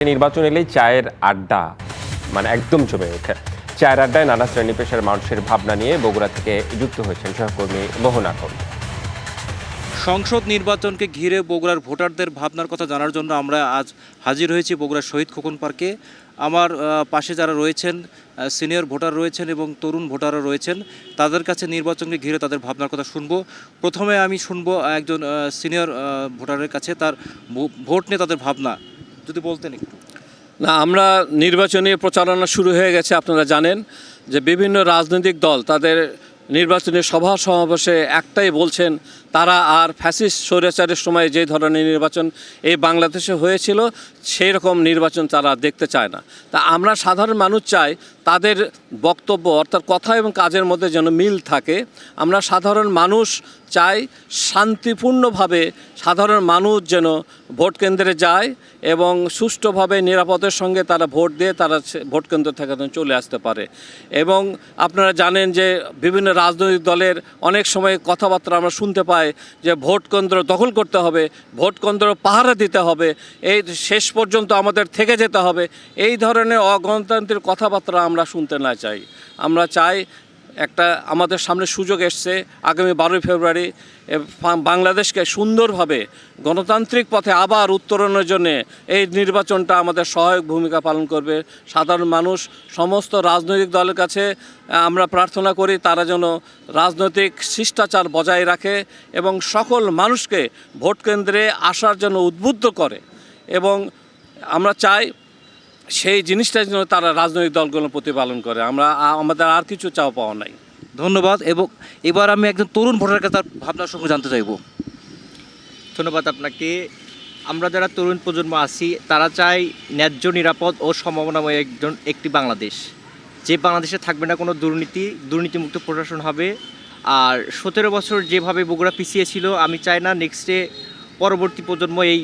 নির্বাচন এলেই চায়ের আড্ডা একদম জমে ওঠে। চায়ের আড্ডায় নানা শ্রেণী পেশার মানুষের ভাবনা নিয়ে বগুড়া থেকে যুক্ত হয়েছেন সহকর্মী মোহন আকন। সংসদ নির্বাচনকে ঘিরে বগুড়ার ভোটারদের ভাবনার কথা জানার জন্য আমরা আজ হাজির হয়েছি বগুড়া শহীদ খোকন পার্কে। আমার পাশে যারা রয়েছেন সিনিয়র ভোটার রয়েছেন এবং তরুণ ভোটাররা রয়েছেন, তাদের কাছে নির্বাচনকে ঘিরে তাদের ভাবনার কথা শুনবো। প্রথমে আমি শুনবো একজন সিনিয়র ভোটারের কাছে তার ভোট নিয়ে তাদের ভাবনা যদি বলতেন একটু। না, আমরা নির্বাচনী প্রচারণা শুরু হয়ে গেছে। আপনারা জানেন যে বিভিন্ন রাজনৈতিক দল তাদের নির্বাচনী সভা সমাবেশে একটাই বলছেন, তারা আর ফ্যাসিস্ট স্বৈরাচারের সময় যে ধরনের নির্বাচন এই বাংলাদেশে হয়েছিল সেই রকম নির্বাচন তারা দেখতে চায় না। তা আমরা সাধারণ মানুষ চাই তাদের বক্তব্য অর্থাৎ কথা এবং কাজের মধ্যে যেন মিল থাকে। আমরা সাধারণ মানুষ চাই শান্তিপূর্ণভাবে সাধারণ মানুষ যেন ভোট কেন্দ্রে যায় এবং সুষ্ঠুভাবে নিরাপদের সঙ্গে তারা ভোট দিয়ে তারা ভোট কেন্দ্র থেকে চলে আসতে পারে। এবং আপনারা জানেন যে বিভিন্ন রাজনৈতিক দলের অনেক সময় কথাবার্তা আমরা শুনতে পাই যে ভোট কেন্দ্র দখল করতে হবে, ভোট কেন্দ্র পাহারা দিতে হবে, এই শেষ পর্যন্ত আমাদের থেকে যেতে হবে। এই ধরনের অগণতান্ত্রিক কথাবার্তা আমরা শুনতে না চাই। আমরা চাই একটা আমাদের সামনে সুযোগ এসছে আগামী 12 ফেব্রুয়ারি বাংলাদেশকে সুন্দরভাবে গণতান্ত্রিক পথে আবার উত্তরণের জন্যে এই নির্বাচনটা আমাদের সহায়ক ভূমিকা পালন করবে। সাধারণ মানুষ সমস্ত রাজনৈতিক দলের কাছে আমরা প্রার্থনা করি তারা যেন রাজনৈতিক শিষ্টাচার বজায় রাখে এবং সকল মানুষকে ভোট কেন্দ্রে আসার জন্য উদ্বুদ্ধ করে। এবং আমরা চাই সেই জিনিসটা যেন তারা রাজনৈতিক দলগুলো প্রতিপালন করে। আমাদের আর কিছু চাওয়া পাওয়া নাই। ধন্যবাদ। এবং এবার আমি একজন তরুণ ভোটারের কাছে তার ভাবনার সঙ্গে জানতে চাইব। ধন্যবাদ আপনাকে। আমরা যারা তরুণ প্রজন্ম আছি তারা চাই ন্যায্য, নিরাপদ ও সম্ভাবনাময় একটি বাংলাদেশ, যে বাংলাদেশে থাকবে না কোনো দুর্নীতিমুক্ত প্রশাসন হবে। আর 17 বছর যেভাবে বগুড়া পিছিয়ে ছিল, আমি চাই না নেক্সটে পরবর্তী প্রজন্ম এই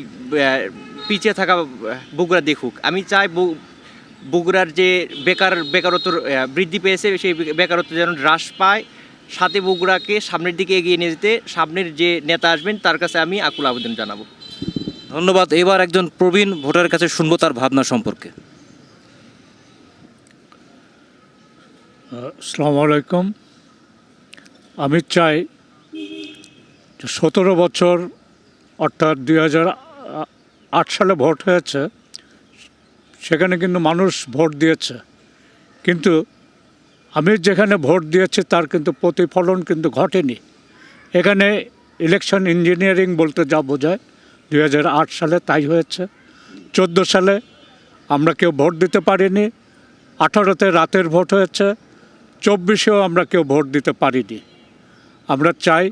পিছিয়ে থাকা বগুড়া দেখুক। আমি চাই বগুড়ার যে বেকারত্ব বৃদ্ধি পেয়েছে সেই বেকারত্ব যেন হ্রাস পায়, সাথে বগুড়াকে সামনের দিকে এগিয়ে নিয়ে যেতে সামনের যে নেতা আসবেন তার কাছে আমি আকুল আবেদন জানাবো। ধন্যবাদ। এবার একজন প্রবীণ ভোটারের কাছে শুনবো তার ভাবনা সম্পর্কে। আসসালামু আলাইকুম। আমি চাই 17 বছর অর্থাৎ 2008 সালে ভোট হয়েছে, সেখানে কিন্তু মানুষ ভোট দিয়েছে, কিন্তু আমি যেখানে ভোট দিয়েছি তার কিন্তু প্রতিফলন কিন্তু ঘটেনি। এখানে ইলেকশন ইঞ্জিনিয়ারিং বলতে যা বোঝায় 2008 সালে তাই হয়েছে। 14 সালে আমরা কেউ ভোট দিতে পারিনি, 18তে রাতের ভোট হয়েছে, 24এও আমরা কেউ ভোট দিতে পারিনি। আমরা চাই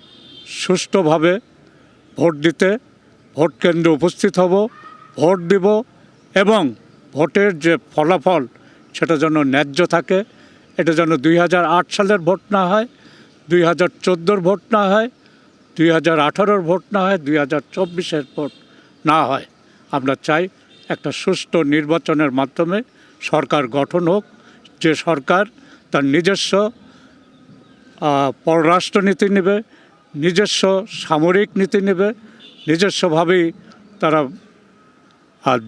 সুষ্ঠুভাবে ভোট দিতে, ভোট কেন্দ্রে উপস্থিত হব, ভোট দিব এবং ভোটের যে ফলাফল সেটা যেন ন্যায্য থাকে। এটা যেন 2008 সালের ভোট না হয়, 2014-র ভোট না হয়, 2018-র ভোট না হয়, 2024-এর ভোট না হয়। আমরা চাই একটা সুষ্ঠু নির্বাচনের মাধ্যমে সরকার গঠন হোক, যে সরকার তার নিজস্ব পররাষ্ট্রনীতি নেবে, নিজস্ব সামরিক নীতি নেবে, নিজস্বভাবেই তারা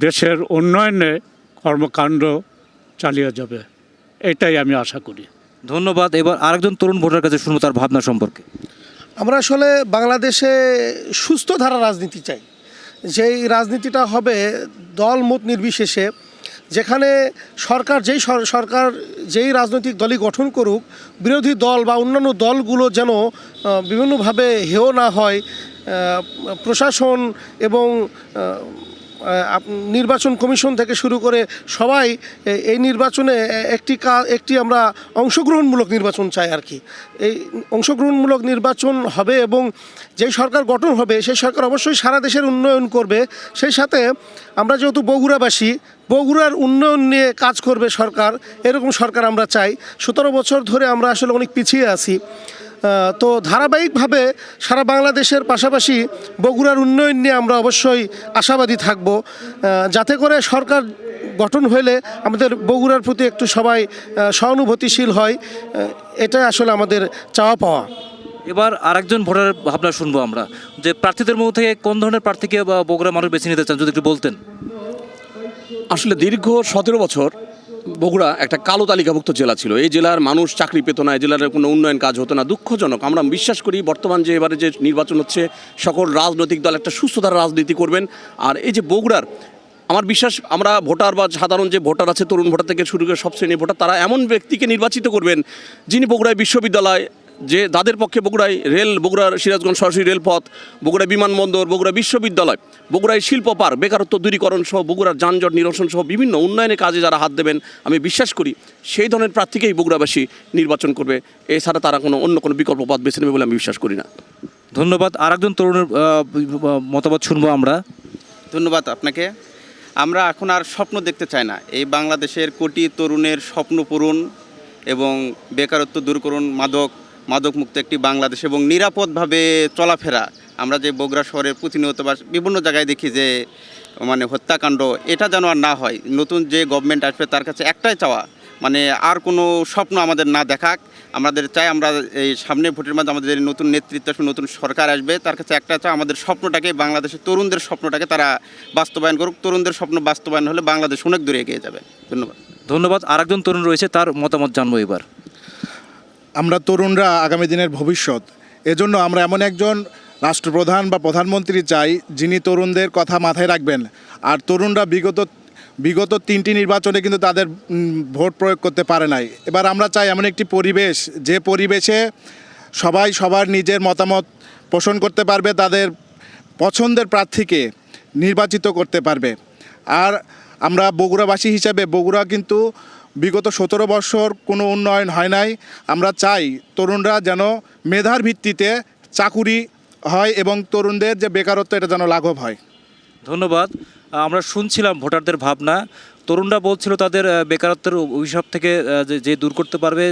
দেশের উন্নয়নে কর্মকাণ্ড চালিয়ে যাবে, এটাই আমি আশা করি। ধন্যবাদ। এবার আরেকজন তরুণ ভোটারের কাছে শুনবো তার ভাবনা সম্পর্কে। আমরা আসলে বাংলাদেশে সুস্থ ধারা রাজনীতি চাই, যেই রাজনীতিটা হবে দল মত নির্বিশেষে, যেখানে সরকার যেই রাজনৈতিক দলই গঠন করুক, বিরোধী দল বা অন্যান্য দলগুলো যেন বিভিন্নভাবে হেয় না হয়। প্রশাসন এবং নির্বাচন কমিশন থেকে শুরু করে সবাই এই নির্বাচনে একটি আমরা অংশগ্রহণমূলক নির্বাচন চাই আর কি। এই অংশগ্রহণমূলক নির্বাচন হবে এবং যেই সরকার গঠন হবে সেই সরকার অবশ্যই সারা দেশের উন্নয়ন করবে। সেই সাথে আমরা যেহেতু বগুড়াবাসী, বগুড়ার উন্নয়ন নিয়ে কাজ করবে সরকার, এরকম সরকার আমরা চাই। 17 বছর ধরে আমরা আসলে অনেক পিছিয়ে আছি, তো ধারাবাহিকভাবে সারা বাংলাদেশের পাশাপাশি বগুড়ার উন্নয়ন নিয়ে আমরা অবশ্যই আশাবাদী থাকব, যাতে করে সরকার গঠন হলে আমাদের বগুড়ার প্রতি একটু সবাই সহানুভূতিশীল হয়। এটাই আসলে আমাদের চাওয়া পাওয়া। এবার আরেকজন ভোটারের ভাবনা শুনবো আমরা, যে প্রার্থীদের মধ্যে থেকে কোন ধরনের প্রার্থীকে বগুড়া মানুষ বেছে নিতে চান যদি একটু বলতেন। আসলে দীর্ঘ 17 বছর বগুড়া একটা কালো তালিকাভুক্ত জেলা ছিল। এই জেলার মানুষ চাকরি পেত না, এই জেলার কোনো উন্নয়ন কাজ হতো না। দুঃখজনক। আমরা বিশ্বাস করি বর্তমান যে এবারে যে নির্বাচন হচ্ছে, সকল রাজনৈতিক দল একটা সুস্থতার রাজনীতি করবেন। আর এই যে বগুড়ার, আমার বিশ্বাস আমরা ভোটার বা সাধারণ যে ভোটার আছে, তরুণ ভোটার থেকে শুরু করে সব শ্রেণীর ভোটার, তারা এমন ব্যক্তিকে নির্বাচিত করবেন যিনি বগুড়ায় বিশ্ববিদ্যালয়, যে তাদের পক্ষে বগুড়ায় রেল, বগুড়ার সিরাজগঞ্জ সরাসরি রেলপথ, বগুড়া বিমানবন্দর, বগুড়া বিশ্ববিদ্যালয়, বগুড়ায় শিল্প পার্ক, বেকারত্ব দূরীকরণ সহ বগুড়ার যানজট নিরসন সহ বিভিন্ন উন্নয়নের কাজে যারা হাত দেবেন, আমি বিশ্বাস করি সেই ধরনের প্রার্থীকেই বগুড়াবাসী নির্বাচন করবে। এছাড়া তারা অন্য কোনো বিকল্প পথ বেছে নেবে বলে আমি বিশ্বাস করি না। ধন্যবাদ। আরেকজন তরুণের মতামত শুনবো আমরা। ধন্যবাদ আপনাকে। আমরা এখন আর স্বপ্ন দেখতে চাই না। এই বাংলাদেশের কোটি তরুণের স্বপ্ন পূরণ এবং বেকারত্ব দূর করুন, মাদকমুক্ত একটি বাংলাদেশ এবং নিরাপদভাবে চলাফেরা। আমরা যে বগুড়া শহরের প্রতিনিয়ত বা বিভিন্ন জায়গায় দেখি যে মানে হত্যাকাণ্ড, এটা যেন আর না হয়। নতুন যে গভর্নমেন্ট আসবে তার কাছে একটাই চাওয়া, মানে আর কোনো স্বপ্ন আমাদের না দেখাক। আমাদের চাই আমরা এই সামনে ভোটের মাধ্যমে আমাদের নতুন নেতৃত্ব আসবে, নতুন সরকার আসবে, তার কাছে একটা চাই আমাদের স্বপ্নটাকে, বাংলাদেশের তরুণদের স্বপ্নটাকে তারা বাস্তবায়ন করুক। তরুণদের স্বপ্ন বাস্তবায়ন হলে বাংলাদেশ অনেক দূরে এগিয়ে যাবে। ধন্যবাদ। ধন্যবাদ। আরেকজন তরুণ রয়েছে, তার মতামত জানবো এবার। আমরা তরুণরা আগামী দিনের ভবিষ্যৎ, এজন্য আমরা এমন একজন রাষ্ট্রপ্রধান বা প্রধানমন্ত্রী চাই যিনি তরুণদের কথা মাথায় রাখবেন। আর তরুণরা বিগত 3টি নির্বাচনে কিন্তু তাদের ভোট প্রয়োগ করতে পারে নাই। এবার আমরা চাই এমন একটি পরিবেশ, যে পরিবেশে সবাই সবার নিজের মতামত পোষণ করতে পারবে, তাদের পছন্দের প্রার্থীকে নির্বাচিত করতে পারবে। আর আমরা বগুড়াবাসী হিসাবে, বগুড়া কিন্তু বিগত 17 বছর কোনো উন্নয়ন হয় নাই। আমরা চাই তরুণরা যেন মেধার ভিত্তিতে চাকুরি হয় এবং তরুণদের যে বেকারত্ব, এটা যেন লাঘব হয়। ধন্যবাদ। আমরা শুনছিলাম ভোটারদের ভাবনা। তরুণরা বলছিল তাদের বেকারত্বের অভিশাপ থেকে যে দূর করতে পারবে